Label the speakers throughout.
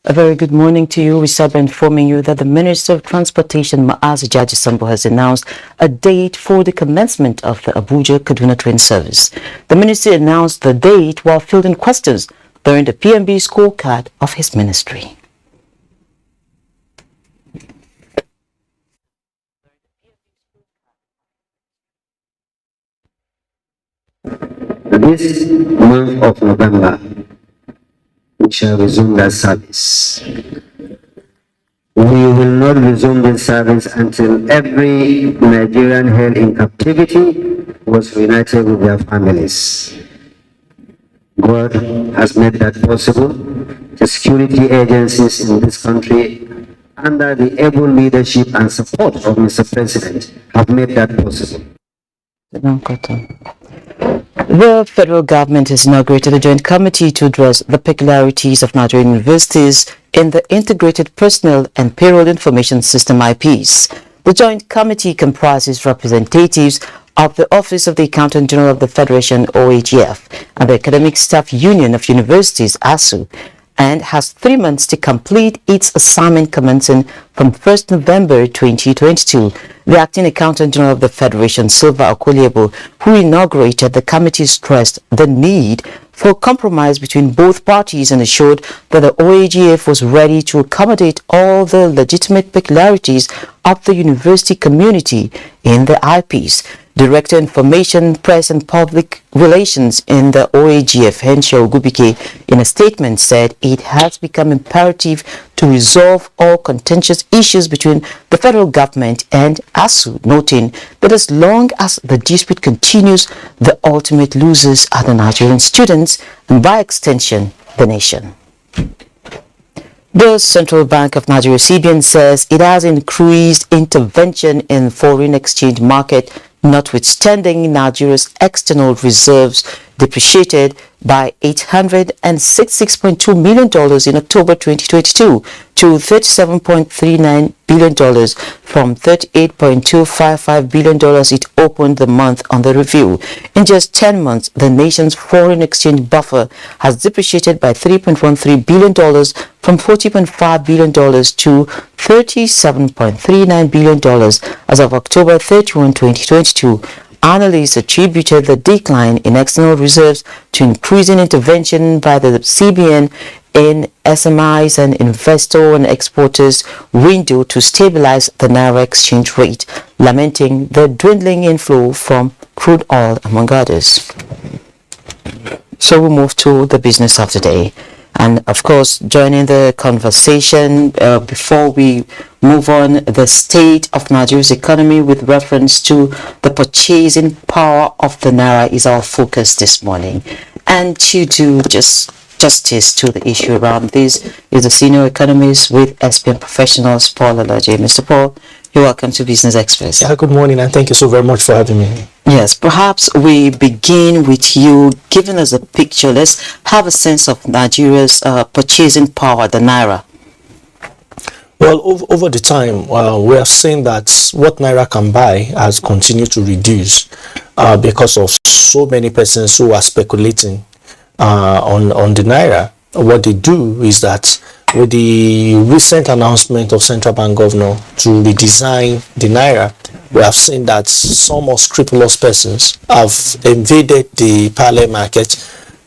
Speaker 1: A very good morning to you. We start by informing you that the Minister of Transportation, Maazi Jaji-Sambo, has announced a date for the commencement of the Abuja-Kaduna train service. The minister announced the date while fielding questions during the PMB scorecard of his ministry.
Speaker 2: This month of November, we shall resume that service. We will not resume the service until every Nigerian held in captivity was reunited with their families. God has made that possible. The security agencies in this country, under the able leadership and support of Mr. President, have made that possible.
Speaker 1: The federal government has inaugurated a joint committee to address the peculiarities of Nigerian universities in the Integrated Personnel and Payroll Information System IPs. The joint committee comprises representatives of the Office of the Accountant General of the Federation (OAGF) and the Academic Staff Union of Universities (ASU), and has 3 months to complete its assignment commencing from 1st November 2022. The Acting Accountant General of the Federation, Silva Okoliebo, who inaugurated the committee, stressed the need for compromise between both parties and assured that the OAGF was ready to accommodate all the legitimate peculiarities of the university community in the IPs. Director Information, Press and Public Relations in the OAGF, Henshaw Gubike, in a statement said it has become imperative to resolve all contentious issues between the federal government and ASU, noting that as long as the dispute continues, the ultimate losers are the Nigerian students and by extension, the nation. The Central Bank of Nigeria, CBN, says it has increased intervention in foreign exchange market, notwithstanding Nigeria's external reserves depreciated by $866.2 million in October 2022 to $37.39 billion from $38.255 billion it opened the month under review. In just 10 months, the nation's foreign exchange buffer has depreciated by $3.13 billion from $40.5 billion to $37.39 billion as of October 31, 2022. Analysts attributed the decline in external reserves to increasing intervention by the CBN in SMEs and investor and exporters window to stabilize the naira exchange rate, lamenting the dwindling inflow from crude oil, among others. So we move to the business of the day. And of course, joining the conversation before we move on, the state of Nigeria's economy with reference to the purchasing power of the naira is our focus this morning. And to do justice to the issue around this is the senior economist with SPM Professionals, Paul Alaje. Mr. Paul, you're welcome to Business Express.
Speaker 3: Yeah, good morning, and thank you so very much for having me.
Speaker 1: Yes, perhaps we begin with you giving us a picture. Let's have a sense of Nigeria's purchasing power, the naira.
Speaker 3: Well, over the time, we have seen that what naira can buy has continued to reduce because of so many persons who are speculating on the naira. What they do is that with the recent announcement of Central Bank Governor to redesign the naira, we have seen that some unscrupulous persons have invaded the parallel market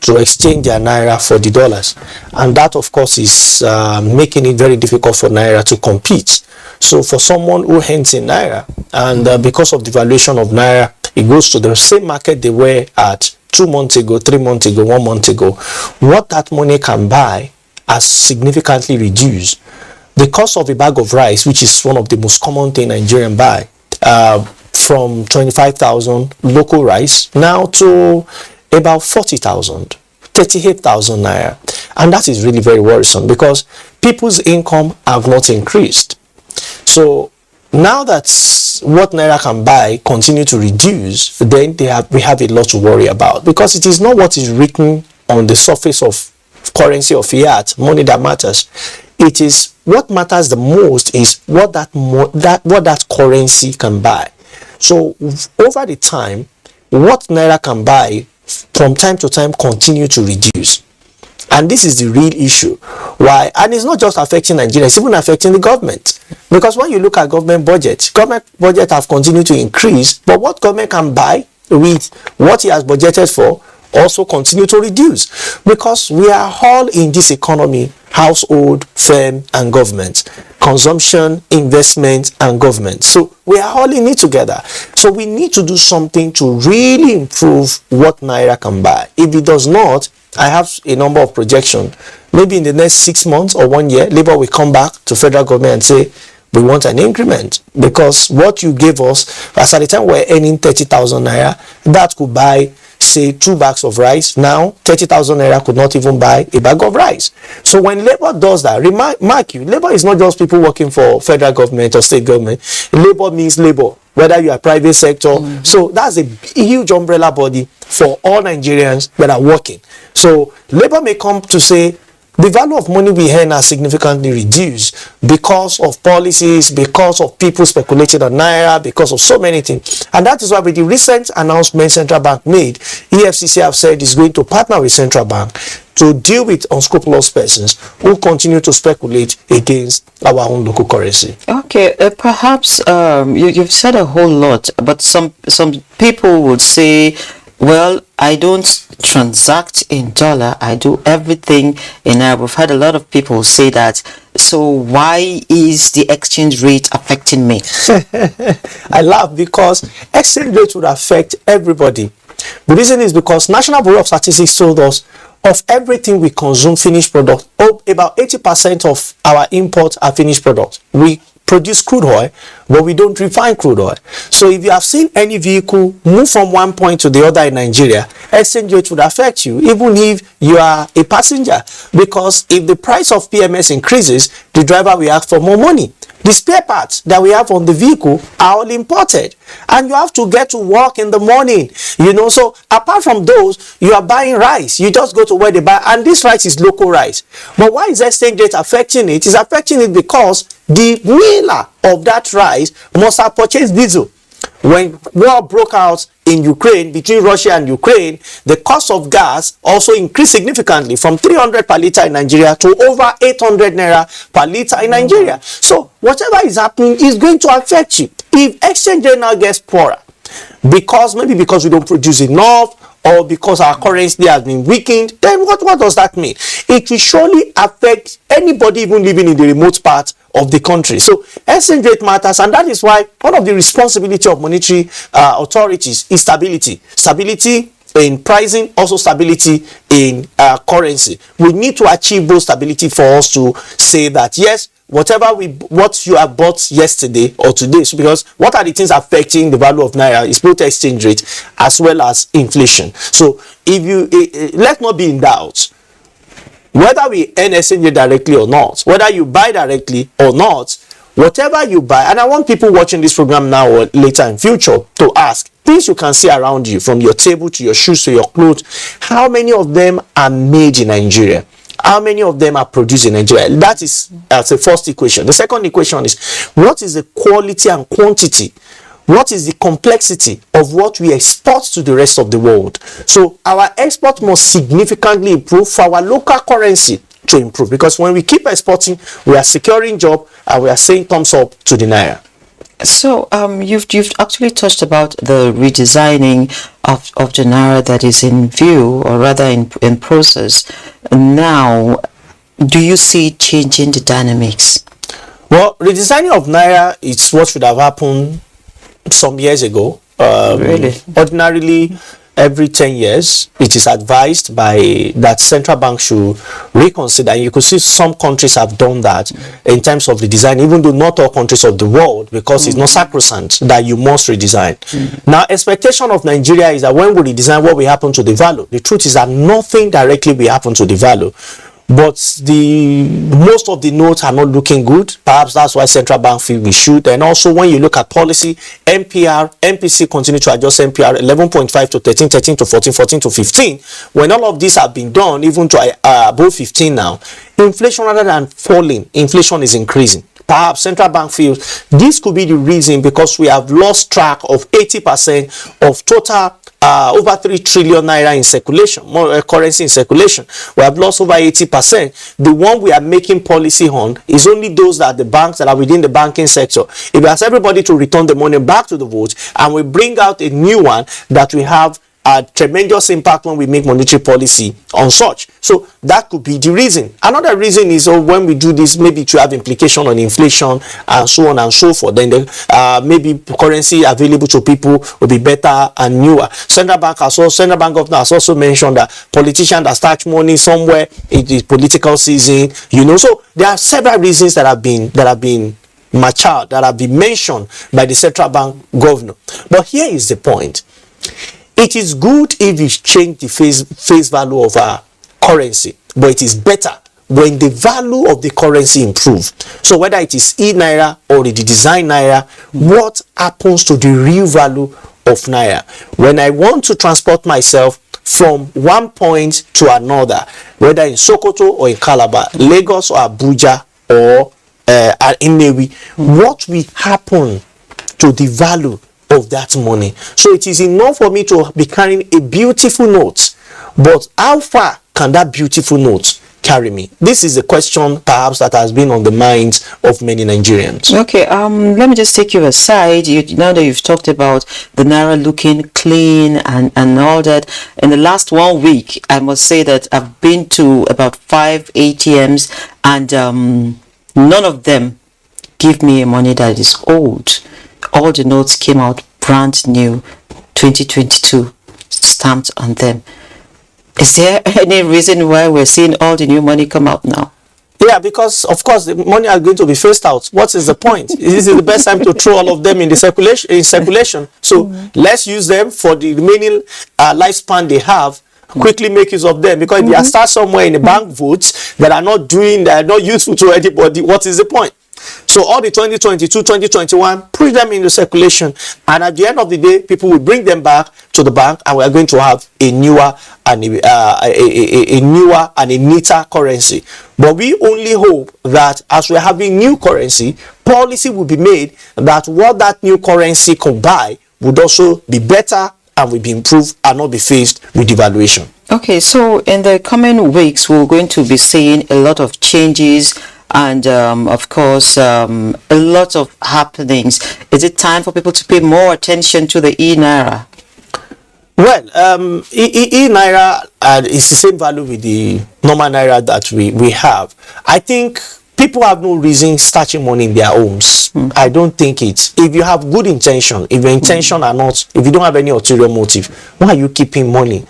Speaker 3: to exchange their naira for the dollars, and that of course is making it very difficult for naira to compete. So for someone who hands in naira, and because of the valuation of naira, it goes to the same market they were at 2 months ago, 3 months ago, 1 month ago, what that money can buy has significantly reduced. The cost of a bag of rice, which is one of the most common thing Nigerians buy, from 25,000 local rice now to about 40,000, 38,000 naira. And that is really very worrisome because people's income have not increased. So now that what naira can buy continue to reduce, then we have a lot to worry about, because it is not what is written on the surface of currency of fiat money that matters. It is what matters the most is what that currency can buy. So over the time, what naira can buy from time to time continue to reduce. And this is the real issue. Why? And it's not just affecting Nigeria, it's even affecting the government. Because when you look at government budget have continued to increase, but what government can buy with what he has budgeted for also continue to reduce. Because we are all in this economy, household, firm, and government. Consumption, investment, and government. So we are all in it together. So we need to do something to really improve what Naira can buy. If it does not, I have a number of projections. Maybe in the next 6 months or 1 year, Labour will come back to federal government and say, we want an increment, because what you gave us, as at the time we're earning 30,000 naira, that could buy, say, 2 bags of rice. Now 30,000 naira could not even buy a bag of rice. So when Labour does that, mark you, Labour is not just people working for federal government or state government. Labour means labor, whether you are private sector. So that's a huge umbrella body for all Nigerians that are working. So Labour may come to say, the value of money we earn has significantly reduced because of policies, because of people speculating on Naira, because of so many things. And that is why with the recent announcement Central Bank made, EFCC have said is going to partner with Central Bank to deal with unscrupulous persons who continue to speculate against our own local currency.
Speaker 1: Okay, perhaps you've said a whole lot, but some people would say, well, I don't transact in dollar, I do everything in naira. We've had a lot of people say that. So why is the exchange rate affecting me?
Speaker 3: I laugh because exchange rate would affect everybody. The reason is because National Bureau of Statistics told us of everything we consume finished product, about 80% of our imports are finished products. We produce crude oil, but we don't refine crude oil. So if you have seen any vehicle move from one point to the other in Nigeria, exchange rate would affect you, even if you are a passenger. Because if the price of PMS increases, the driver will ask for more money. The spare parts that we have on the vehicle are all imported, and you have to get to work in the morning, so apart from those, you are buying rice. You just go to where they buy, and this rice is local rice. But why is exchange rate affecting it? It's affecting it because the miller of that rice must have purchased diesel. When war broke out in Ukraine, between Russia and Ukraine, the cost of gas also increased significantly from 300 per litre in Nigeria to over 800 naira per litre in Nigeria. So whatever is happening is going to affect you. If exchange rate now gets poorer, because we don't produce enough, or because our currency has been weakened, then what does that mean? It will surely affect anybody even living in the remote part of the country. So exchange rate matters, and that is why one of the responsibility of monetary authorities is stability in pricing, also stability in currency. We need to achieve both stability for us to say that yes, what you have bought yesterday or today. So because what are the things affecting the value of naira is both exchange rate as well as inflation. So if you let's not be in doubt whether we earn exchange rate directly or not, whether you buy directly or not, whatever you buy. And I want people watching this program now or later in future to ask things you can see around you, from your table to your shoes to your clothes, how many of them are made in Nigeria? How many of them are produced in Nigeria? That's the first equation. The second equation is, what is the quality and quantity? What is the complexity of what we export to the rest of the world? So our export must significantly improve for our local currency to improve. Because when we keep exporting, we are securing job and we are saying thumbs up to the naira.
Speaker 1: So you've actually touched about the redesigning of the naira that is in view, or rather in process. Now, do you see changing the dynamics?
Speaker 3: Well, redesigning of naira is what should have happened some years ago.
Speaker 1: Really?
Speaker 3: Ordinarily, every 10 years, it is advised by that central bank should reconsider. And you could see some countries have done that in terms of the design, even though not all countries of the world, because it's not sacrosanct that you must redesign. Now, expectation of Nigeria is that when we redesign, what will happen to the value? The truth is that nothing directly will happen to the value. But most of the notes are not looking good. Perhaps that's why central bank feel we should. And also when you look at policy, MPC continue to adjust MPR 11.5 to 13, 13 to 14, 14 to 15. When all of these have been done, even to above 15 now, inflation rather than falling, inflation is increasing. Perhaps central bank feels this could be the reason, because we have lost track of 80% of total over 3 trillion naira in circulation, more currency in circulation. We have lost over 80%. The one we are making policy on is only those that the banks that are within the banking sector. If we ask everybody to return the money back to the vote, and we bring out a new one that we have a tremendous impact when we make monetary policy on such. So that could be the reason. Another reason is when we do this, maybe to have implication on inflation and so on and so forth. Then maybe currency available to people will be better and newer. Central bank governor has also mentioned that politicians that stash money somewhere in the political season, So there are several reasons that have been matured, that have been mentioned by the central bank governor. But here is the point. It is good if we change the face value of our currency, but it is better when the value of the currency improves. So whether it is e-naira or the design naira, what happens to the real value of naira? When I want to transport myself from one point to another, whether in Sokoto or in Calabar, Lagos or Abuja or Inewi, what will happen to the value of that money? So it is enough for me to be carrying a beautiful note, but how far can that beautiful note carry me? This is a question perhaps that has been on the minds of many Nigerians.
Speaker 1: Okay, let me just take you aside. Now that you've talked about the naira looking clean and all that, in the last 1 week, I must say that I've been to about 5 ATMs, and none of them give me money that is old. All the notes came out brand new, 2022, stamped on them. Is there any reason why we're seeing all the new money come out now?
Speaker 3: Yeah, because of course the money are going to be phased out. What is the point? This is the best time to throw all of them in the circulation. So let's use them for the remaining lifespan they have. Quickly make use of them, because if you start somewhere in the bank votes that are not useful to anybody, what is the point? So all the 2022, 2021, put them in the circulation, and at the end of the day, people will bring them back to the bank, and we are going to have a newer and a neater currency. But we only hope that as we are having new currency, policy will be made that what that new currency could buy would also be better and will be improved and not be faced with devaluation. Okay, so in the coming weeks, we're going to be seeing a lot of changes and of course a lot of happenings. Is it time for people to pay more attention to the e-naira? Well, e-naira is the same value with the normal naira that we have. I think people have no reason stashing money in their homes. I don't think it's. If you have good intention, if your intention are not, if you don't have any ulterior motive, why are you keeping money?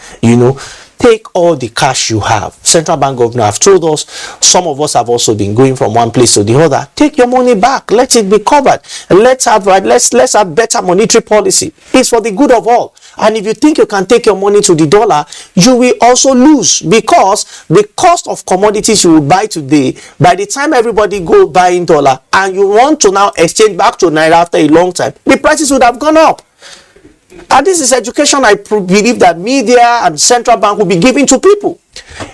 Speaker 3: Take all the cash you have. Central bank governor have told us, some of us have also been going from one place to the other. Take your money back. Let it be covered. Let's have better monetary policy. It's for the good of all. And if you think you can take your money to the dollar, you will also lose, because the cost of commodities you will buy today, by the time everybody go buying dollar and you want to now exchange back to naira after a long time, the prices would have gone up. And this is education I believe that media and central bank will be giving to people.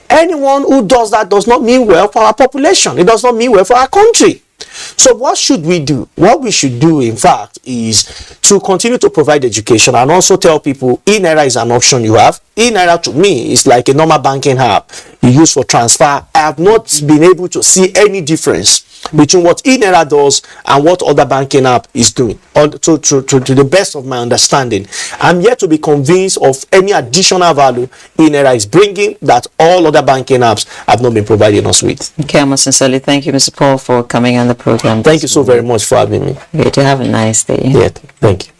Speaker 3: Anyone who does that does not mean well for our population. It does not mean well for our country. So what should we do? What we should do, in fact, is to continue to provide education and also tell people e-naira is an option you have. E-naira to me is like a normal banking app you use for transfer. I have not been able to see any difference between what e-naira does and what other banking app is doing, to the best of my understanding. I'm yet to be convinced of any additional value e-naira is bringing that all other banking apps have not been providing us with. Okay, I must sincerely thank you, Mr. Paul, for coming on the program. Thank you so very much for having me. Okay, to have a nice day. Yeah, thank you.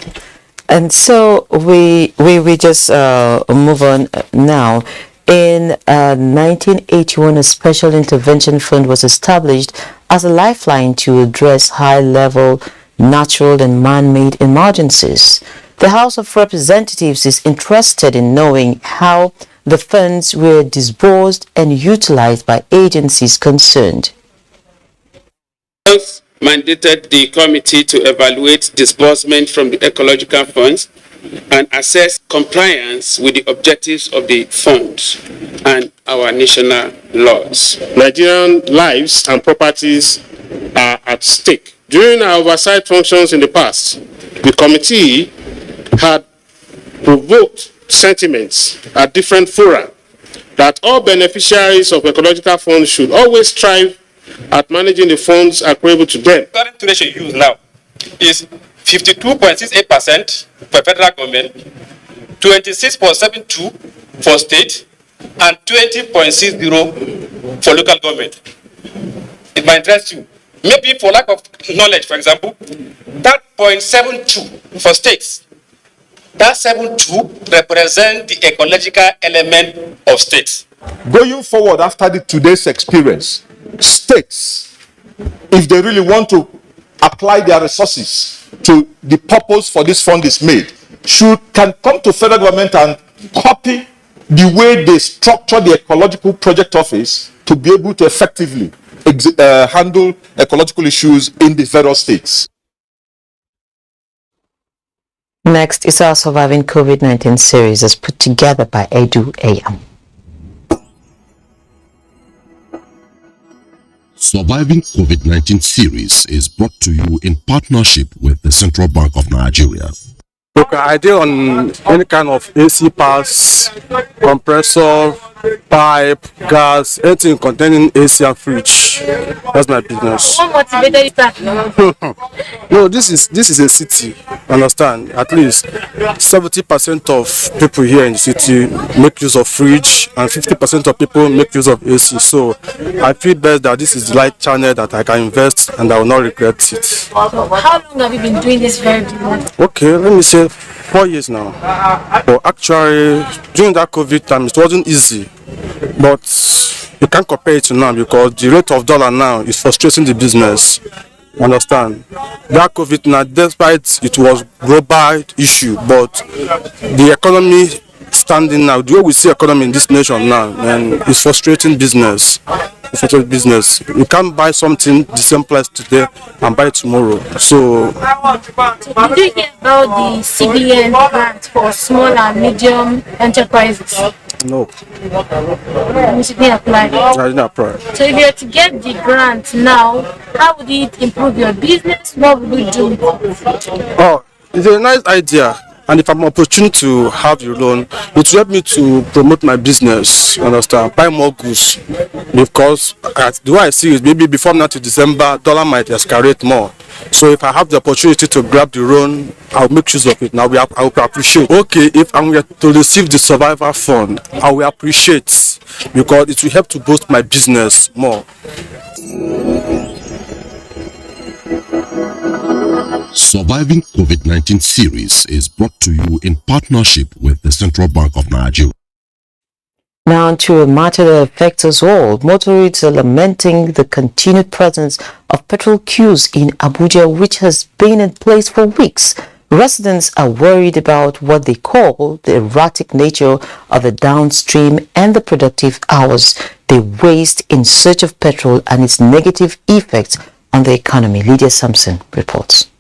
Speaker 3: And so we just move on now. In 1981, a special intervention fund was established as a lifeline to address high-level natural and man-made emergencies. The House of Representatives is interested in knowing how the funds were disbursed and utilized by agencies concerned.
Speaker 4: Mandated the committee to evaluate disbursement from the ecological funds and assess compliance with the objectives of the funds and our national laws. Nigerian lives and properties are at stake. During our oversight functions in the past, the committee had provoked
Speaker 5: sentiments at different fora that all beneficiaries of ecological funds should always strive at managing the funds accruable to them.
Speaker 6: Current ratio used now is 52.68% for federal government, 26.72 for state, and 20.60 for local government. It might interest you. Maybe for lack of knowledge, for example, that 0.72 for states, that 72 represent the ecological element of states.
Speaker 7: Going forward after today's experience, states, if they really want to apply their resources to the purpose for this fund is made, can come to federal government and copy the way they structure the ecological project office to be able to effectively handle ecological issues in the federal states.
Speaker 1: Next is our Surviving COVID-19 series as put together by Edu AM.
Speaker 8: Surviving COVID-19 series is brought to you in partnership with the Central Bank of Nigeria.
Speaker 9: Okay, I deal on any kind of AC pass, compressor, pipe, gas, anything containing AC and fridge. That's my business.
Speaker 10: What motivated you start?
Speaker 9: No, this is a city. Understand? At least 70% of people here in the city make use of fridge, and 50% of people make use of AC. So I feel best that this is the right channel that I can invest, and I will not regret it.
Speaker 10: So how long have you been doing this very business?
Speaker 9: Okay, let me say 4 years now. But actually, during that COVID time, it wasn't easy. But you can't compare it to now because the rate of dollar now is frustrating the business. Understand? That COVID now, despite it was global issue, but the economy standing now, the way we see economy in this nation now, and it's frustrating business. It's frustrating business. You can't buy something the same price today and buy it tomorrow. So
Speaker 10: did you hear about the CBN grant for small and medium enterprises?
Speaker 9: no,
Speaker 10: You didn't apply.
Speaker 9: I didn't apply.
Speaker 10: So if you were to get the grant now, how would it improve your business? What would you do?
Speaker 9: Oh, it's a nice idea. And if I'm opportune to have the loan, it will help me to promote my business, understand, buy more goods. Because the way I see it, maybe before now to December, dollar might escalate more. So if I have the opportunity to grab the loan, I'll make use of it. Now I will appreciate. Okay, if I'm to receive the survivor fund, I will appreciate because it will help to boost my business more.
Speaker 8: Surviving COVID-19 series is brought to you in partnership with the Central Bank of Nigeria.
Speaker 1: Now to a matter that affects us all. Motorists are lamenting the continued presence of petrol queues in Abuja, which has been in place for weeks. Residents are worried about what they call the erratic nature of the downstream and the productive hours they waste in search of petrol and its negative effects on the economy. Lydia Sampson reports.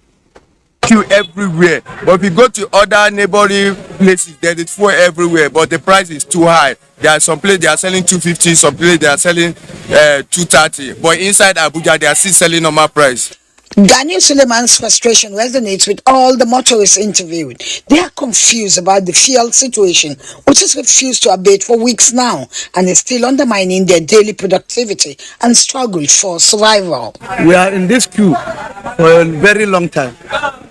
Speaker 11: Queue everywhere, but if you go to other neighboring places, there is fuel everywhere, but the price is too high. There are some places they are selling 250, some places they are selling 230, but inside Abuja they are still selling normal price.
Speaker 12: Daniel Suleiman's frustration resonates with all the motorists interviewed. They are confused about the fuel situation, which has refused to abate for weeks now and is still undermining their daily productivity and struggle for survival.
Speaker 11: We are in this queue for a very long time.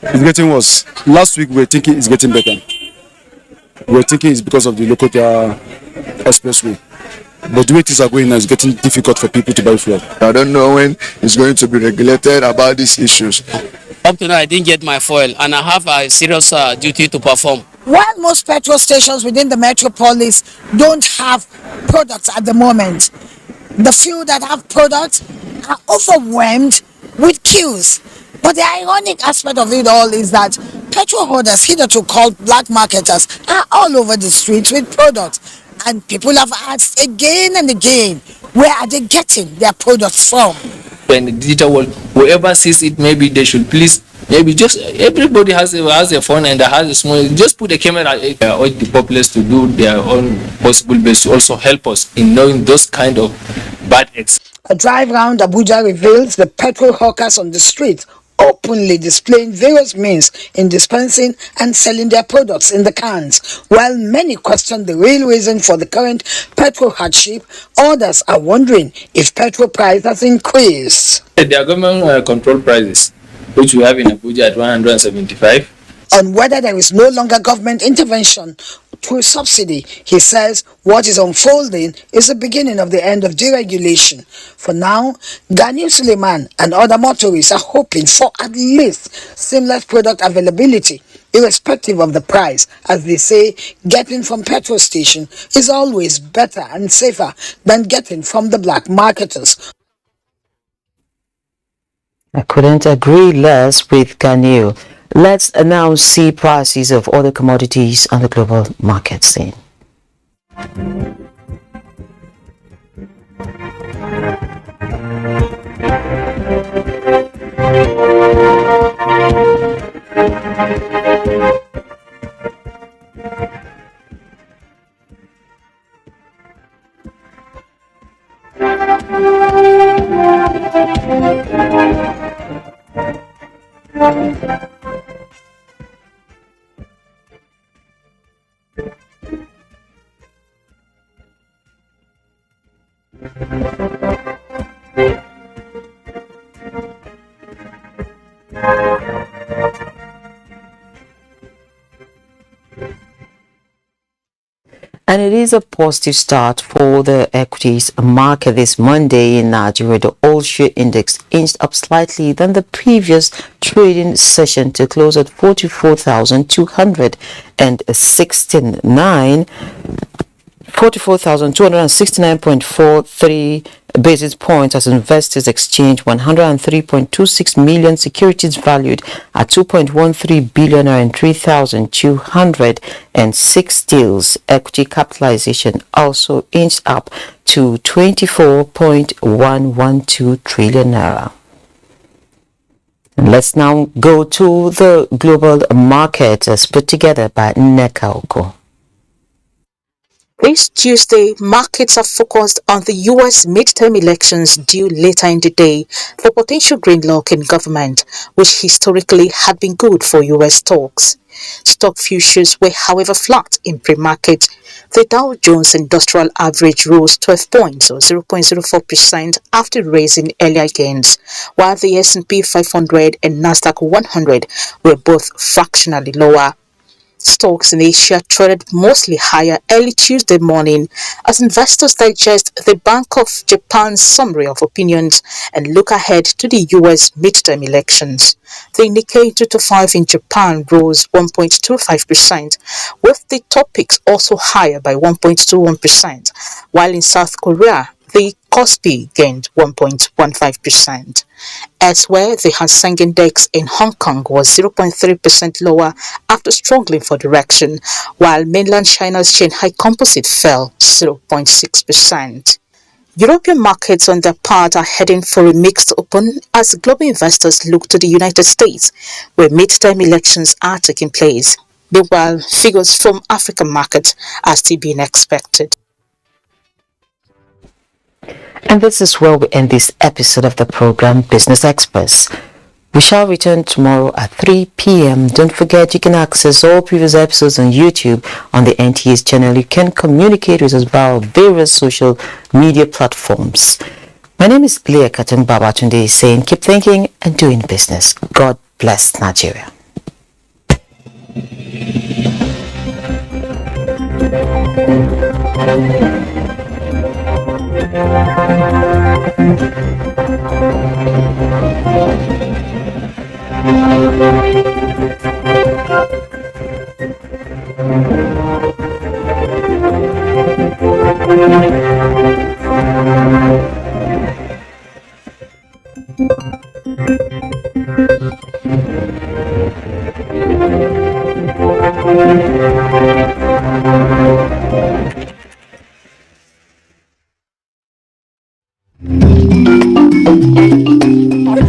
Speaker 11: It's getting worse. Last week we were thinking it's getting better. We were thinking it's because of the Lokoja expressway. But the way things are going now, it's getting difficult for people to buy fuel. I don't know when it's going to be regulated about these issues.
Speaker 13: Up to now, I didn't get my fuel, and I have a serious duty to perform.
Speaker 12: While most petrol stations within the metropolis don't have products at the moment, the few that have products are overwhelmed with queues. But the ironic aspect of it all is that petrol holders, hitherto called black marketers, are all over the streets with products. And people have asked again and again, where are they getting their products from?
Speaker 13: In the digital world, whoever sees it, maybe they should please, maybe just everybody has a phone and has a small, just put a camera. Urge the populace to do their own possible best to also help us in knowing those kind of bad acts.
Speaker 12: A drive round Abuja reveals the petrol hawkers on the street openly displaying various means in dispensing and selling their products in the cans. While many question the real reason for the current petrol hardship, others are wondering if petrol price has increased.
Speaker 13: There are government control prices, which we have in Abuja at 175.
Speaker 12: On whether there is no longer government intervention through subsidy, he says what is unfolding is the beginning of the end of deregulation. For now, Ganiu Suleiman and other motorists are hoping for at least seamless product availability, irrespective of the price. As they say, getting from petrol station is always better and safer than getting from the black marketers.
Speaker 1: I couldn't agree less with Ganiu. Let's now see prices of other commodities on the global market scene. And it is a positive start for the equities market this Monday in Nigeria. The all-share index inched up slightly than the previous trading session to close at 44,269.43 basis points as investors exchanged 103.26 million securities valued at 2.13 billion and 3,206 deals. Equity capitalization also inched up to 24.112 trillion naira. Let's now go to the global market as put together by Nekaoko.
Speaker 14: This Tuesday, markets are focused on the U.S. midterm elections due later in the day for potential gridlock in government, which historically had been good for U.S. stocks. Stock futures were, however, flat in pre-market. The Dow Jones Industrial Average rose 12 points or 0.04% after raising earlier gains, while the S&P 500 and Nasdaq 100 were both fractionally lower. Stocks in Asia traded mostly higher early Tuesday morning as investors digest the Bank of Japan's summary of opinions and look ahead to the U.S. midterm elections. The Nikkei 225 in Japan rose 1.25%, with the topics also higher by 1.21%, while in South Korea, the Kospi gained 1.15%. Elsewhere, the Hang Seng Index in Hong Kong was 0.3% lower after struggling for direction, while mainland China's Shanghai Composite fell 0.6%. European markets on their part are heading for a mixed open as global investors look to the United States, where midterm elections are taking place. Meanwhile, figures from African markets are still being expected.
Speaker 1: And this is where we end this episode of the program Business Express. We shall return tomorrow at 3 p.m. Don't forget you can access all previous episodes on YouTube on the NTA's channel. You can communicate with us via various social media platforms. My name is Leah Katun Babatunde saying keep thinking and doing business. God bless Nigeria.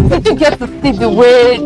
Speaker 15: Did you get to see the way